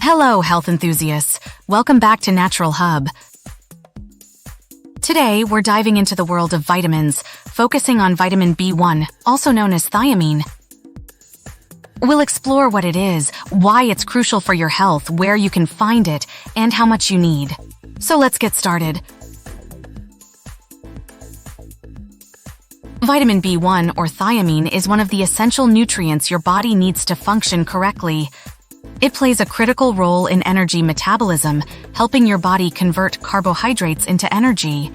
Hello, health enthusiasts. Welcome back to Naturalhub. Today, we're diving into the world of vitamins, focusing on vitamin B1, also known as thiamine. We'll explore what it is, why it's crucial for your health, where you can find it, and how much you need. So let's get started. Vitamin B1, or thiamine, is one of the essential nutrients your body needs to function correctly. It plays a critical role in energy metabolism, helping your body convert carbohydrates into energy.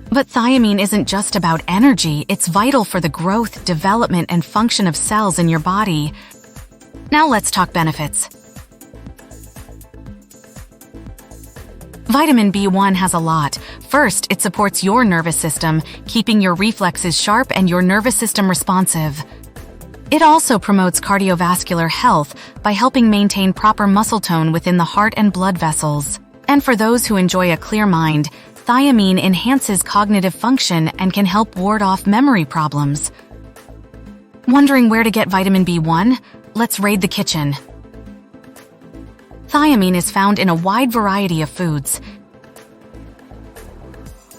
But thiamine isn't just about energy, it's vital for the growth, development, and function of cells in your body. Now let's talk benefits. Vitamin B1 has a lot. First, it supports your nervous system, keeping your reflexes sharp and your nervous system responsive. It also promotes cardiovascular health by helping maintain proper muscle tone within the heart and blood vessels. And for those who enjoy a clear mind, thiamine enhances cognitive function and can help ward off memory problems. Wondering where to get vitamin B1? Let's raid the kitchen. Thiamine is found in a wide variety of foods.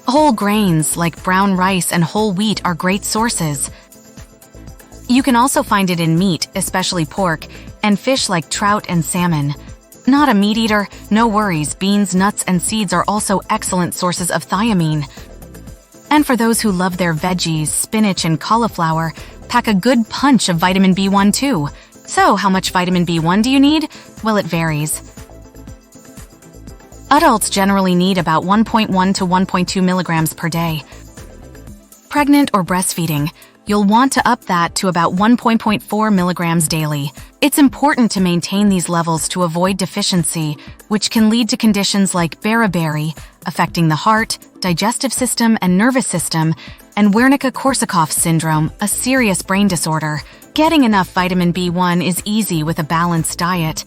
Whole grains like brown rice and whole wheat are great sources. You can also find it in meat, especially pork, and fish like trout and salmon. Not a meat eater? No worries, beans, nuts, and seeds are also excellent sources of thiamine. And for those who love their veggies, spinach and cauliflower, pack a good punch of vitamin B1 too. So, how much vitamin B1 do you need? Well, it varies. Adults generally need about 1.1 to 1.2 milligrams per day. Pregnant or breastfeeding, you'll want to up that to about 1.4 milligrams daily. It's important to maintain these levels to avoid deficiency, which can lead to conditions like beriberi, affecting the heart, digestive system, and nervous system, and Wernicke-Korsakoff syndrome, a serious brain disorder. Getting enough vitamin B1 is easy with a balanced diet.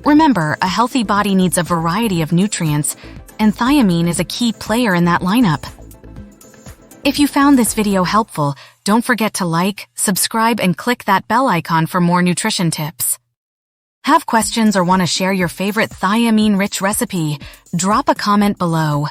Remember, a healthy body needs a variety of nutrients, and thiamine is a key player in that lineup. If you found this video helpful, don't forget to like, subscribe, and click that bell icon for more nutrition tips. Have questions or want to share your favorite thiamine-rich recipe? Drop a comment below.